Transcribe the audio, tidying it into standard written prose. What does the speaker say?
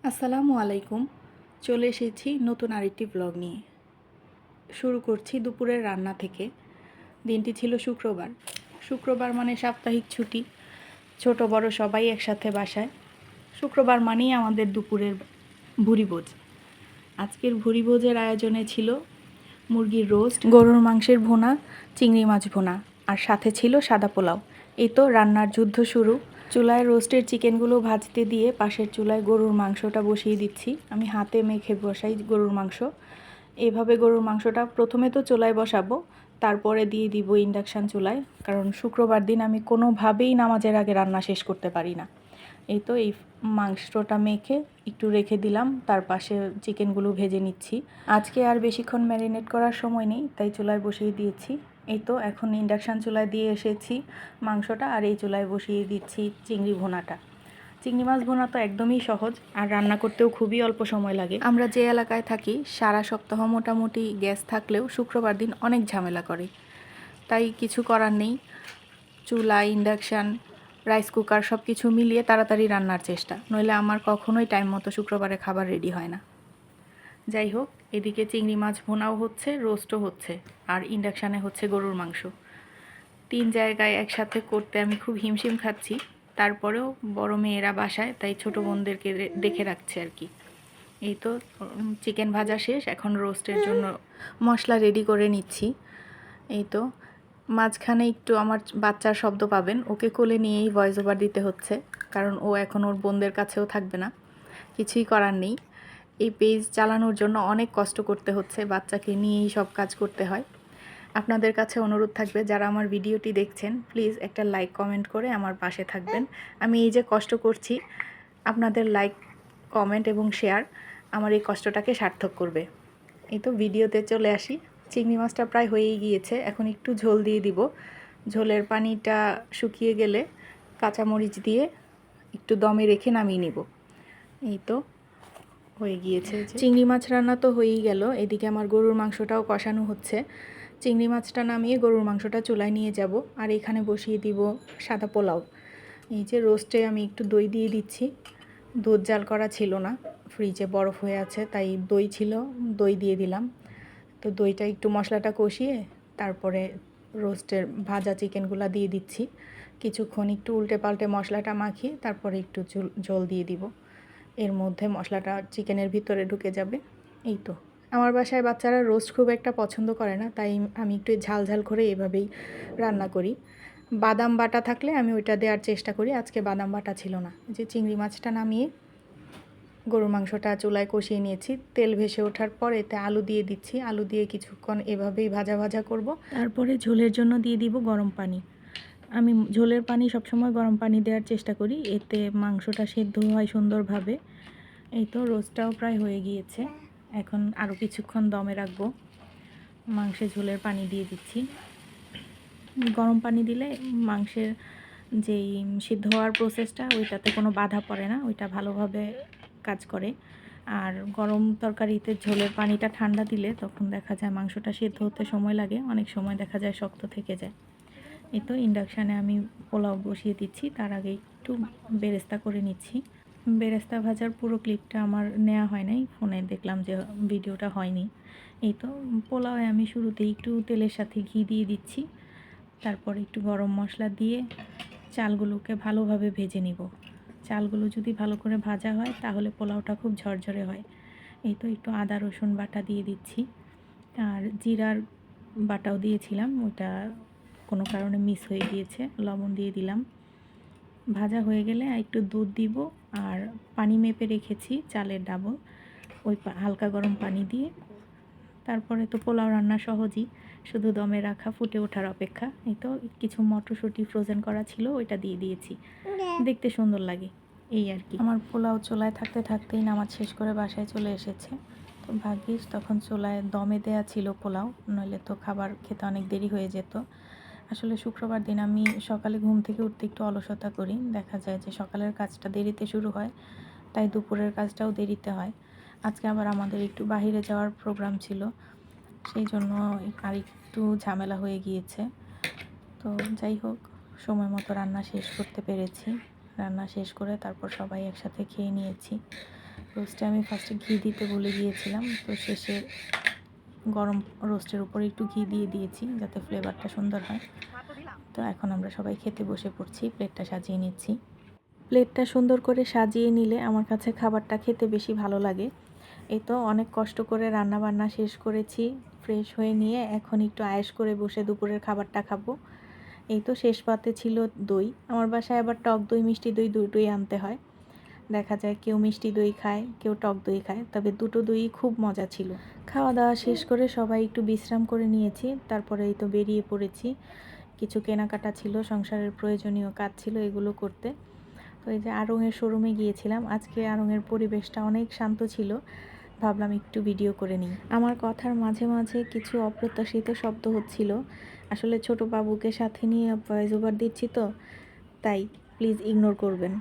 আসসালামু আলাইকুম। চলে এসেছি নতুন আরেকটি ব্লগ নিয়ে। শুরু করছি দুপুরের রান্না থেকে। দিনটি ছিল শুক্রবার। শুক্রবার মানে সাপ্তাহিক ছুটি, ছোট বড় সবাই একসাথে বাসায়। শুক্রবার মানেই আমাদের দুপুরের ভুরিভোজ। আজকের ভুরিভোজের আয়োজনে ছিল মুরগির রোস্ট, গরুর মাংসের ভুনা, চিংড়ি মাছ ভুনা, আর সাথে ছিল সাদা পোলাও। এই তো রান্নার যুদ্ধ শুরু। চুলায় রোস্টের চিকেনগুলো ভাজতে দিয়ে পাশের চুলায় গরুর মাংসটা বসিয়ে দিচ্ছি। আমি হাতে মেখে বসাই গরুর মাংস। এভাবে গরুর মাংসটা প্রথমে তো চুলায় বসাবো, তারপরে দিয়ে দিব ইন্ডাকশান চুলায়, কারণ শুক্রবার দিন আমি কোনোভাবেই নামাজের আগে রান্না শেষ করতে পারি না। এই তো এই মাংসটা মেখে একটু রেখে দিলাম, তার পাশে চিকেনগুলো ভেজে নিচ্ছি। আজকে আর বেশিক্ষণ ম্যারিনেট করার সময় নেই, তাই চুলায় বসিয়ে দিয়েছি। এই তো এখন ইন্ডাকশান চুলায় দিয়ে এসেছি মাংসটা, আর এই চুলায় বসিয়ে দিচ্ছি চিংড়ি ভুনাটা। চিংড়ি মাছ ভুনা তো একদমই সহজ, আর রান্না করতেও খুবই অল্প সময় লাগে। আমরা যে এলাকায় থাকি সারা সপ্তাহ মোটামুটি গ্যাস থাকলেও শুক্রবার দিন অনেক ঝামেলা করে, তাই কিছু করার নেই। চুলা, ইন্ডাকশান, রাইস কুকার সব কিছু মিলিয়ে তাড়াতাড়ি রান্নার চেষ্টা, নইলে আমার কখনোই টাইম মতো শুক্রবারে খাবার রেডি হয় না। যাই হোক, এদিকে চিংড়ি মাছ ভুনাও হচ্ছে, রোস্টও হচ্ছে, আর ইন্ডাকশানে হচ্ছে গরুর মাংস। 3 জায়গায় একসাথে করতে আমি খুব হিমশিম খাচ্ছি। তারপরেও বড় মেয়েরা বাসায়, তাই ছোট বোনদেরকে দেখে রাখছে আর কি। এই তো চিকেন ভাজা শেষ, এখন রোস্টের জন্য মশলা রেডি করে নিচ্ছি। এই তো মাঝখানে একটু আমার বাচ্চার শব্দ পাবেন, ওকে কোলে নিয়েই ভয়েস ওভার দিতে হচ্ছে, কারণ ও এখন ওর বোনদের কাছেও থাকবে না। কিছুই করার নেই, এই পেজ চালানোর জন্য অনেক কষ্ট করতে হচ্ছে, বাচ্চাকে নিয়েই সব কাজ করতে হয়। আপনাদের কাছে অনুরোধ থাকবে, যারা আমার ভিডিওটি দেখছেন প্লিজ একটা লাইক কমেন্ট করে আমার পাশে থাকবেন। আমি এই যে কষ্ট করছি, আপনাদের লাইক, কমেন্ট এবং শেয়ার আমার এই কষ্টটাকে সার্থক করবে। এই তো ভিডিওতে চলে আসি। চিংড়ি মাছটা প্রায় হয়েই গিয়েছে, এখন একটু ঝোল দিয়ে দিব। ঝোলের পানিটা শুকিয়ে গেলে কাঁচামরিচ দিয়ে একটু দমে রেখে নামিয়ে নিব। এই তো হয়ে গিয়েছে। চিংড়ি মাছ রান্না তো হয়েই গেল, এদিকে আমার গরুর মাংসটাও কষানো হচ্ছে। চিংড়ি মাছটা নামিয়ে গরুর মাংসটা চুলায় নিয়ে যাব, আর এখানে বসিয়ে দিব সাদা পোলাও। এই যে রোস্টে আমি একটু দই দিয়ে দিচ্ছি। দুধ জাল করা ছিল না, ফ্রিজে বরফ হয়ে আছে, তাই দই ছিল, দই দিয়ে দিলাম। তো দইটা একটু মশলাটা কষিয়ে তারপরে রোস্টের ভাজা চিকেনগুলো দিয়ে দিচ্ছি। কিছুক্ষণ একটু উল্টে পাল্টে মশলাটা মাখিয়ে তারপরে একটু ঝোল দিয়ে দিব। এর মধ্যে মশলাটা চিকেনের ভিতরে ঢুকে যাবে। এই তো আমার বাসায় বাচ্চারা রোস্ট খুব একটা পছন্দ করে না, তাই আমি একটু ঝাল ঝাল করে এভাবেই রান্না করি। বাদাম বাটা থাকলে আমি ওইটা দেওয়ার চেষ্টা করি, আজকে বাদাম বাটা ছিল না। যে চিংড়ি মাছটা নামিয়ে গরুর মাংসটা চুলায় কষিয়ে নিয়েছি, তেল ভেসে ওঠার পর এতে আলু দিয়ে দিচ্ছি। আলু দিয়ে কিছুক্ষণ এভাবেই ভাজা ভাজা করব, তারপরে ঝোলের জন্য দিয়ে দিব গরম পানি। আমি ঝোলের পানি সবসময় গরম পানি দেওয়ার চেষ্টা করি, এতে মাংসটা সেদ্ধ হয় সুন্দরভাবে। এই তো রোস্টটাও প্রায় হয়ে গিয়েছে, এখন আরও কিছুক্ষণ দমে রাখবো। মাংসে ঝোলের পানি দিয়ে দিচ্ছি। গরম পানি দিলে মাংসের যেই সিদ্ধ হওয়ার প্রসেসটা, ওইটাতে কোনো বাধা পড়ে না, ওইটা ভালোভাবে কাজ করে। আর গরম তরকারিতে ঝোলের পানিটা ঠান্ডা দিলে তখন দেখা যায় মাংসটা সিদ্ধ হতে সময় লাগে, অনেক সময় দেখা যায় শক্ত থেকে যায়। এই তো ইন্ডাকশানে আমি পোলাও বসিয়ে দিচ্ছি, তার আগে একটু বেরেস্তা করে নিচ্ছি। বেরেস্তা ভাজার পুরো ক্লিপটা আমার নেওয়া হয় নাই, ফোনে দেখলাম যে ভিডিওটা হয়নি। এই তো পোলাওয়ে আমি শুরুতেই একটু তেলের সাথে ঘি দিয়ে দিচ্ছি, তারপর একটু গরম মশলা দিয়ে চালগুলোকে ভালোভাবে ভেজে নিব। চালগুলো যদি ভালো করে ভাজা হয় তাহলে পোলাওটা খুব ঝরঝরে হয়। এই তো একটু আদা রসুন বাটা দিয়ে দিচ্ছি, আর জিরার বাটাও দিয়েছিলাম, ওইটা কোনো কারণে মিস হয়ে গিয়েছে, লবণ দিয়ে দিলাম। ভাজা হয়ে গেলে একটু দুধ দিব, আর পানি মেপে রেখেছি চালের ডাবল, ওই হালকা গরম পানি দিয়ে। তারপরে তো পোলাও রান্না সহজই, শুধু দমে রাখা, ফুটে ওঠার অপেক্ষা। এই তো কিছু মটরশুঁটি ফ্রোজেন করা ছিল, ওইটা দিয়ে দিয়েছি, দেখতে সুন্দর লাগে এই আর কি। আমার পোলাও চুলায় থাকতে থাকতেই নামাজ শেষ করে বাসায় চলে এসেছে। তো ভাগ্যিস তখন চুলায় দমে দেয়া ছিল পোলাও, নইলে তো খাবার খেতে অনেক দেরি হয়ে যেত। আসলে শুক্রবার দিন আমি সকালে ঘুম থেকে উঠতে একটু অলসতা করি, দেখা যায় যে সকালের কাজটা দেরিতে শুরু হয়, তাই দুপুরের কাজটাও দেরিতে হয়। আজকে আবার আমাদের একটু বাইরে যাওয়ার প্রোগ্রাম ছিল, সেই জন্য আর একটু ঝামেলা হয়ে গিয়েছে। তো যাই হোক, সময় মতো রান্না শেষ করতে পেরেছি। রান্না শেষ করে তারপর সবাই একসাথে খেয়ে নিয়েছি। রোস্টে আমি ফার্স্টে ঘি দিতে ভুলে গিয়েছিলাম, তো শেষে গরম রোস্টের উপরে একটু ঘি দিয়ে দিয়েছি যাতে ফ্লেভারটা সুন্দর হয়। তো এখন আমরা সবাই খেতে বসে পড়ছি, প্লেটটা সাজিয়ে নিচ্ছি। প্লেটটা সুন্দর করে সাজিয়ে নিলে আমার কাছে খাবারটা খেতে বেশি ভালো লাগে। এই তো অনেক কষ্ট করে রান্না বান্না শেষ করেছি, ফ্রেশ হয়ে নিয়ে এখন একটু আয়েশ করে বসে দুপুরের খাবারটা খাবো। এই তো শেষ পাতে ছিল দই। আমার বাসায় আবার টক দই মিষ্টি দই দুটোই আনতে হয়। দেখা যায় কেউ মিষ্টি দই খায়, কেউ টক দই খায়, তবে দুটো দই খুব মজা ছিল। খাওয়া দাওয়া শেষ করে সবাই একটু বিশ্রাম করে নিয়েছি, তারপরে এই তো বেরিয়ে পড়েছি। কিছু কেনাকাটা ছিল, সংসারের প্রয়োজনীয় কাজ ছিল, এগুলো করতে। তো এই যে আড়ংয়ের শোরুমে গিয়েছিলাম। আজকে আড়ংয়ের পরিবেশটা অনেক শান্ত ছিল, ভাবলাম একটু ভিডিও করে নিই। আমার কথার মাঝে মাঝে কিছু অপ্রত্যাশিত শব্দ হচ্ছিল, আসলে ছোট বাবুকে সাথে নিয়ে ভয়েস ওভার দিচ্ছি তো, তাই প্লিজ ইগনোর করবেন।